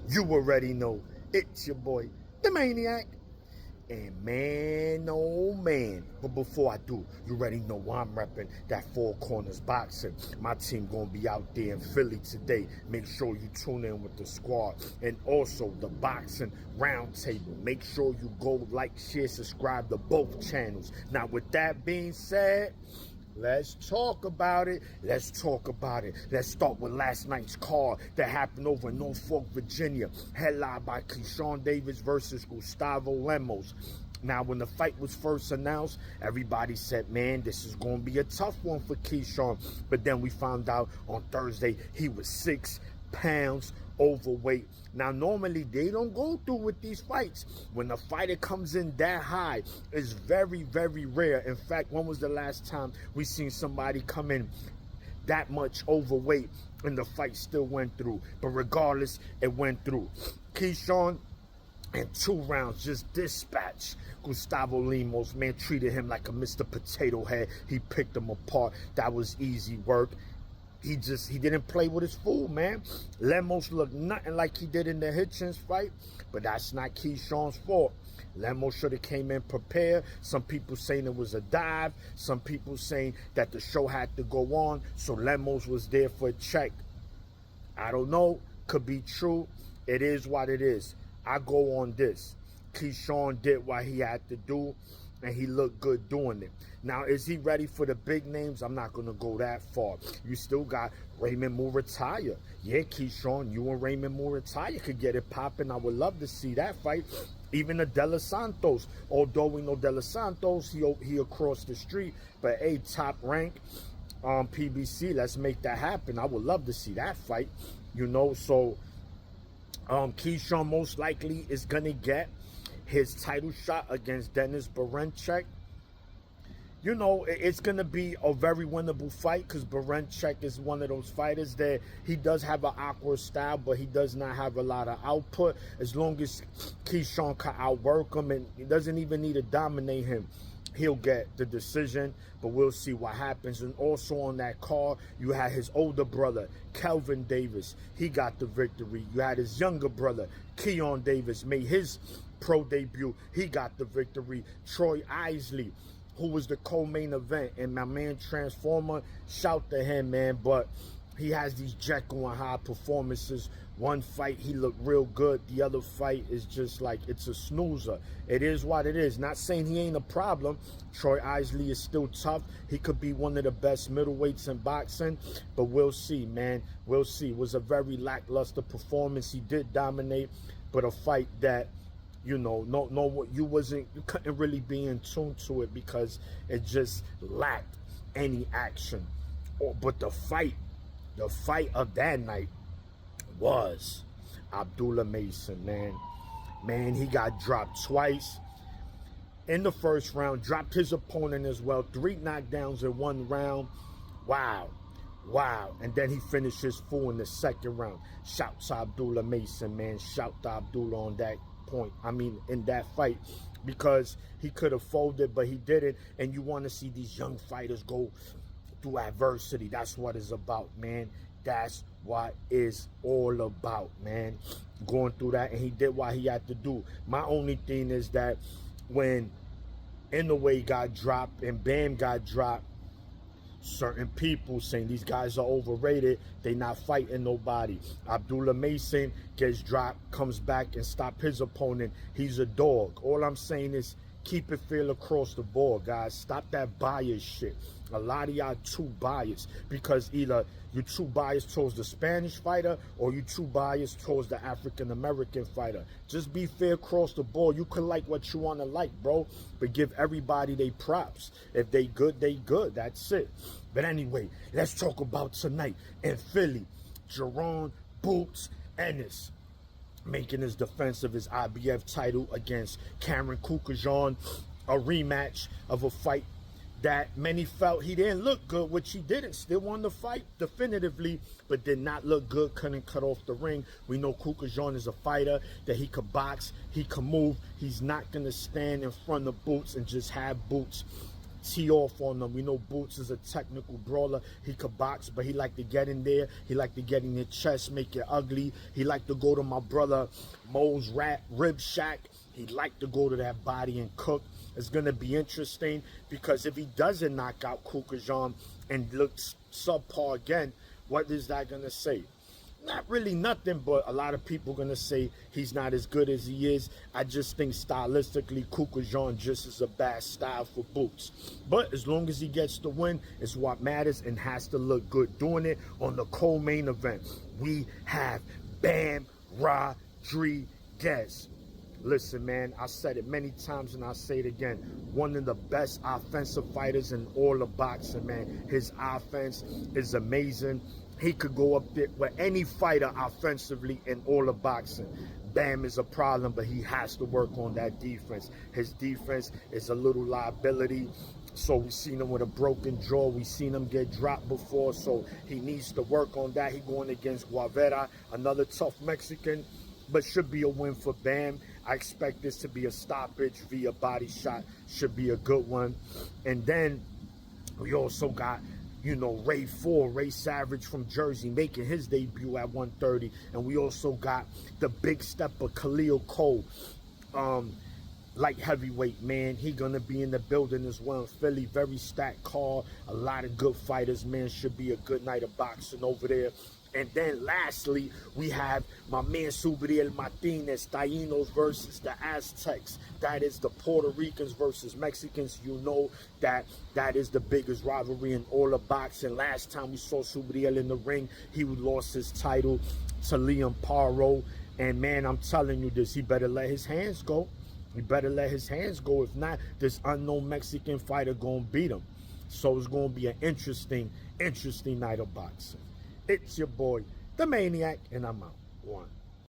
You already know it's your boy, the Maniac. And man, oh man. But before I do, you already know I'm repping that Four Corners Boxing. My team gonna be out there in Philly today. Make sure you tune in with the squad. And also the Boxing Roundtable. Make sure you go like, share, subscribe to both channels. Now with that being said, let's talk about it. Let's start with last night's card that happened over in Norfolk, Virginia. Headlined by Keyshawn Davis versus Gustavo Lemos. Now, when the fight was first announced, everybody said, man, this is going to be a tough one for Keyshawn. But then we found out on Thursday he was 6 pounds overweight. Now, normally they don't go through with these fights. When a fighter comes in that high, it's very, very rare. In fact, when was the last time we seen somebody come in that much overweight and the fight still went through? But regardless, it went through. Keyshawn, in 2 rounds, just dispatched Gustavo Lemos. Man, treated him like a Mr. Potato Head. He picked him apart. That was easy work. He didn't play with his food, man. Lemos looked nothing like he did in the Hitchens fight, but that's not Keyshawn's fault. Lemos should have came in prepared. Some people saying it was a dive. Some people saying that the show had to go on, so Lemos was there for a check. I don't know. Could be true. It is what it is. I go on this. Keyshawn did what he had to do, and he looked good doing it. Now, is he ready for the big names? I'm not going to go that far. You still got Raymond Murataya. Yeah, Keyshawn, you and Raymond Murataya could get it popping. I would love to see that fight. Even the De Los Santos. Although we know De Los Santos, he across the street. But, hey, top rank PBC, let's make that happen. I would love to see that fight. You know, so Keyshawn most likely is going to get his title shot against Dennis Berinchyk. You know, it's going to be a very winnable fight because Berinchyk is one of those fighters that he does have an awkward style, but he does not have a lot of output. As long as Keyshawn can outwork him and he doesn't even need to dominate him, he'll get the decision, but we'll see what happens. And also on that card, you had his older brother, Kelvin Davis. He got the victory. You had his younger brother, Keon Davis, made his pro debut. He got the victory. Troy Isley, who was the co-main event, and my man Transformer, shout to him, man, but he has these Jekyll and Hyde performances. One fight, he looked real good. The other fight is just like, it's a snoozer. It is what it is. Not saying he ain't a problem. Troy Isley is still tough. He could be one of the best middleweights in boxing, but we'll see, man. We'll see. It was a very lackluster performance. He did dominate, but a fight that, you know, you couldn't really be in tune to it because it just lacked any action. But the fight of that night was Abdullah Mason, man. Man, he got dropped twice in the first round, dropped his opponent as well. 3 knockdowns in 1 round. Wow. And then he finished his fool in the second round. Shout to Abdullah Mason, man. Shout to Abdullah on that point. I mean, in that fight, because he could have folded, but he didn't. And you want to see these young fighters go through adversity. That's what it's about, man. That's what it's all about, man. Going through that, and he did what he had to do. My only thing is that when Inoue got dropped and Bam got dropped, certain people saying these guys are overrated, they not fighting nobody. Abdullah Mason gets dropped, comes back and stop his opponent. He's a dog. All I'm saying is keep it fair across the board, guys. Stop that bias shit. A lot of y'all too biased, because either you're too biased towards the Spanish fighter or you're too biased towards the African-American fighter. Just be fair across the board. You can like what you want to like, bro, but give everybody their props. If they good, they good. That's it. But anyway, let's talk about tonight in Philly. Jaron Boots Ennis making his defense of his IBF title against Karen Kukajan, a rematch of a fight that many felt he didn't look good, which he didn't. Still won the fight definitively, but did not look good, couldn't cut off the ring. We know Kukajan is a fighter, that he could box, he can move. He's not going to stand in front of Boots and just have Boots tee off on them. We know Boots is a technical brawler. He could box, but he like to get in there. He like to get in your chest, make it ugly. He like to go to my brother Mo's Rib Shack. He like to go to that body and cook. It's going to be interesting because if he doesn't knock out Keyshawn and looks subpar again, what is that going to say? Not really nothing, but a lot of people going to say he's not as good as he is. I just think stylistically, Keyshawn just is a bad style for Boots. But as long as he gets the win, it's what matters and has to look good. Doing it on the co-main event, we have Bam Rodriguez. Listen, man, I said it many times and I'll say it again. One of the best offensive fighters in all of boxing, man. His offense is amazing. He could go up there with any fighter offensively in all of boxing. Bam is a problem, but he has to work on that defense. His defense is a little liability. So we've seen him with a broken jaw. We've seen him get dropped before. So he needs to work on that. He going against Guevara, another tough Mexican, but should be a win for Bam. I expect this to be a stoppage via body shot. Should be a good one. And then we also got, you know, Ray Savage from Jersey making his debut at 130. And we also got the big stepper Khalil Cole, light heavyweight, man. He gonna be in the building as well in Philly. Very stacked card. A lot of good fighters, man. Should be a good night of boxing over there. And then lastly, we have my man Subriel Martinez, Taínos versus the Aztecs. That is the Puerto Ricans versus Mexicans. You know that is the biggest rivalry in all of boxing. Last time we saw Subriel in the ring, he lost his title to Liam Paro. And man, I'm telling you this, he better let his hands go. He better let his hands go. If not, this unknown Mexican fighter gonna beat him. So it's gonna be an interesting night of boxing. It's your boy, the Maniac, and I'm out. One.